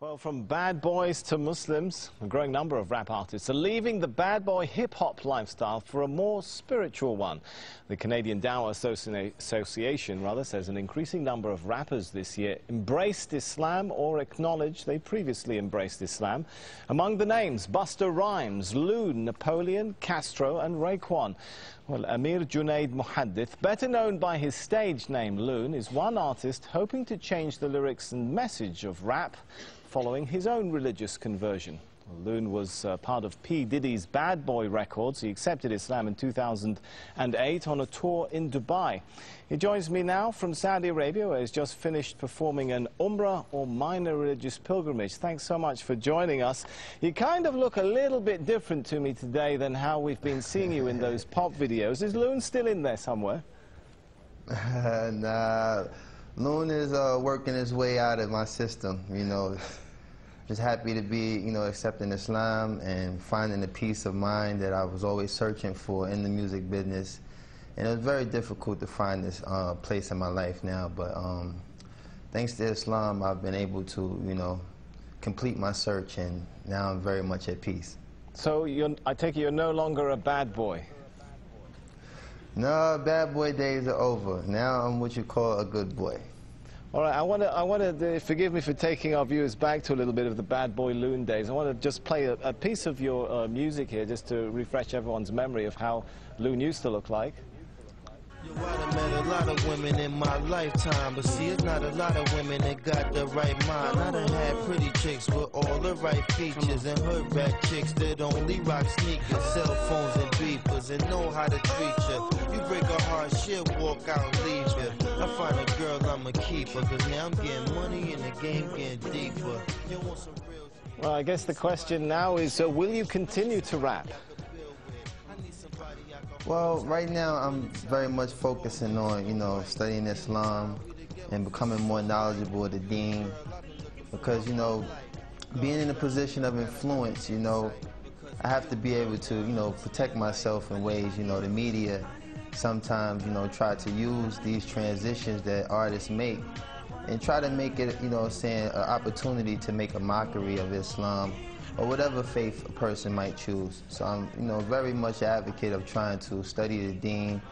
Well, from bad boys to Muslims, a growing number of rap artists are leaving the bad boy hip-hop lifestyle for a more spiritual one. The Canadian Dawah Association says an increasing number of rappers this year embraced Islam or acknowledged they previously embraced Islam. Among the names, Busta Rhymes, Loon, Napoleon, Castro and Raekwon. Well, Amir Junaid Muhaddith, better known by his stage name Loon, is one artist hoping to change the lyrics and message of rap following his own religious conversion. Loon was part of P. Diddy's Bad Boy Records. He accepted Islam in 2008 on a tour in Dubai. He joins me now from Saudi Arabia, where he's just finished performing an Umrah or minor religious pilgrimage. Thanks so much for joining us. You kind of look a little bit different to me today than how we've been seeing you in those pop videos. Is Loon still in there somewhere? Nah, Loon is working his way out of my system, you know. Just happy to be, accepting Islam and finding the peace of mind that I was always searching for in the music business. And it was very difficult to find this place in my life now, but thanks to Islam, I've been able to, complete my search, and now I'm very much at peace. So I take it you're no longer a bad boy? No, bad boy days are over. Now I'm what you call a good boy. All right, I want to forgive me for taking our viewers back to a little bit of the Bad Boy Loon days. I want to just play a piece of your music here, just to refresh everyone's memory of how Loon used to look like. I've met a lot of women in my lifetime, but see, it's not a lot of women that got the right mind. I done had pretty chicks with all the right features, and hood rat chicks that only rock sneakers, cell phones and beepers, and know how to treat you. You break a heart, she'll walk out and leave you. I find a girl, I'ma keep her, cause now I'm getting money and the game getting deeper. You want some real... Well, I guess the question now is, will you continue to rap? Well, right now I'm very much focusing on, studying Islam and becoming more knowledgeable of the deen. Because, being in a position of influence, I have to be able to, protect myself in ways, the media sometimes, try to use these transitions that artists make and try to make it, an opportunity to make a mockery of Islam or whatever faith a person might choose. So I'm, very much an advocate of trying to study the deen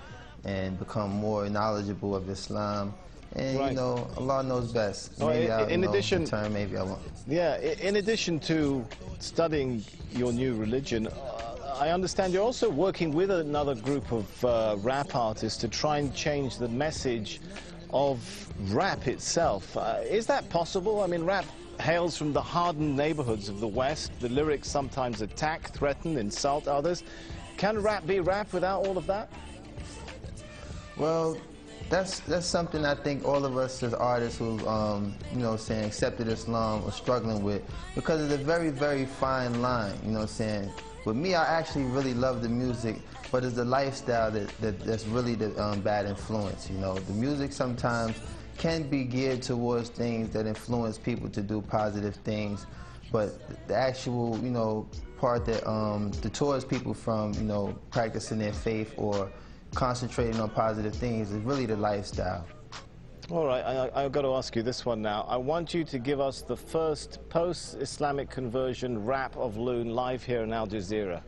and become more knowledgeable of Islam. And, right. Allah knows best. Well, maybe in addition, maybe I won't. Yeah, in addition to studying your new religion, I understand you're also working with another group of rap artists to try and change the message of rap itself. Is that possible? I mean, rap hails from the hardened neighborhoods of the West. The lyrics sometimes attack, threaten, insult others. Can rap be rap without all of that? Well, that's something I think all of us as artists who, accepted Islam are struggling with, because it's a very, very fine line, With me, I actually really love the music, but it's the lifestyle that's really the bad influence, The music sometimes can be geared towards things that influence people to do positive things, but the actual, part that deters people from, practicing their faith or concentrating on positive things is really the lifestyle. All right, I've got to ask you this one now. I want you to give us the first post-Islamic conversion rap of Loon live here in Al Jazeera.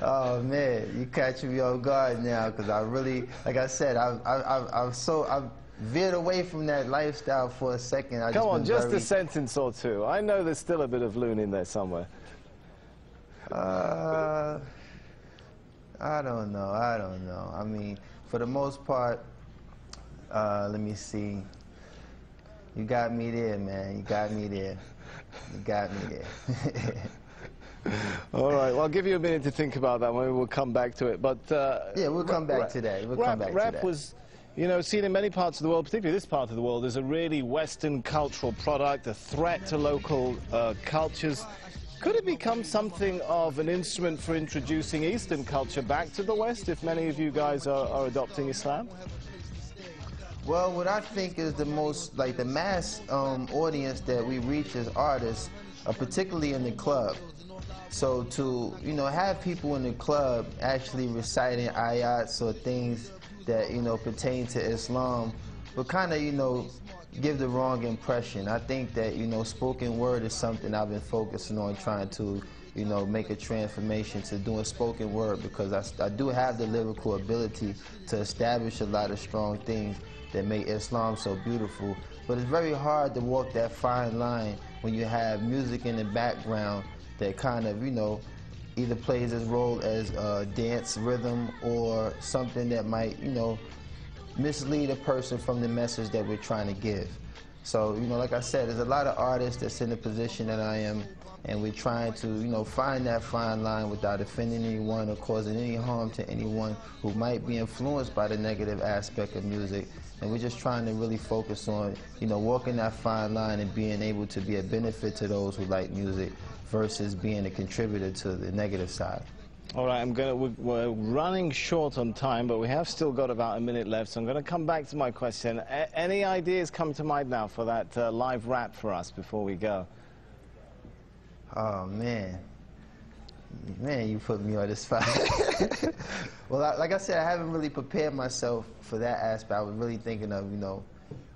Oh man, you catching me off guard now, because I really, like I said, I've veered away from that lifestyle for a second. Come on, just a sentence or two. I know there's still a bit of Loon in there somewhere. I don't know. I mean, for the most part, let me see. You got me there, man. You got me there. You got me there. All right, well, I'll give you a minute to think about that. Maybe we'll come back to it. But yeah, we'll come back to that. Rap was, seen in many parts of the world, particularly this part of the world, as a really Western cultural product, a threat to local cultures. Could it become something of an instrument for introducing Eastern culture back to the West, if many of you guys are adopting Islam? Well, what I think is the most, the mass audience that we reach as artists, particularly in the club. So to, have people in the club actually reciting ayats or things that, pertain to Islam would kind of, you know, give the wrong impression. I think that, you know, spoken word is something I've been focusing on, trying to, you know, make a transformation to doing spoken word, because I do have the lyrical ability to establish a lot of strong things that make Islam so beautiful. But it's very hard to walk that fine line when you have music in the background that kind of, you know, either plays its role as a dance rhythm or something that might, you know, mislead a person from the message that we're trying to give. So, you know, like I said, there's a lot of artists that's in the position that I am, and we're trying to, you know, find that fine line without offending anyone or causing any harm to anyone who might be influenced by the negative aspect of music. And we're just trying to really focus on, you know, walking that fine line and being able to be a benefit to those who like music versus being a contributor to the negative side. All right, we're running short on time, but we have still got about a minute left, so I'm going to come back to my question. Any ideas come to mind now for that live rap for us before we go? Oh, man. Man, you put me on the spot. Well, like I said, I haven't really prepared myself for that aspect. I was really thinking of, you know,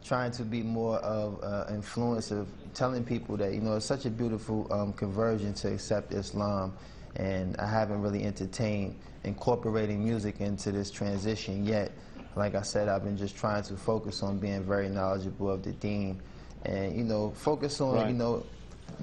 trying to be more of influence of telling people that, you know, it's such a beautiful conversion to accept Islam, and I haven't really entertained incorporating music into this transition yet. Like I said, I've been just trying to focus on being very knowledgeable of the deen, and, you know, focus on, right. you know,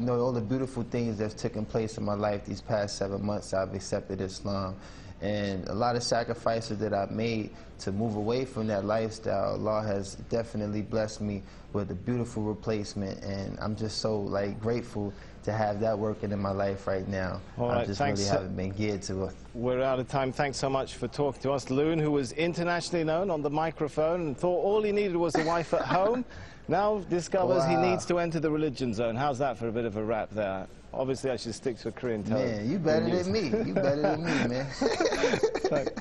all the beautiful things that's taken place in my life these past 7 months. I've accepted Islam, and a lot of sacrifices that I've made to move away from that lifestyle. Allah has definitely blessed me with a beautiful replacement, and I'm just so, like, grateful to have that working in my life right now. All right, I just thanks. really haven't been geared to it. We're out of time. Thanks so much for talking to us. Loon, who was internationally known on the microphone and thought all he needed was a wife at home, now discovers he needs to enter the religion zone. How's that for a bit of a rap there? Obviously, I should stick to a Korean tone. Man, you better than me. You better than me, man. Thanks.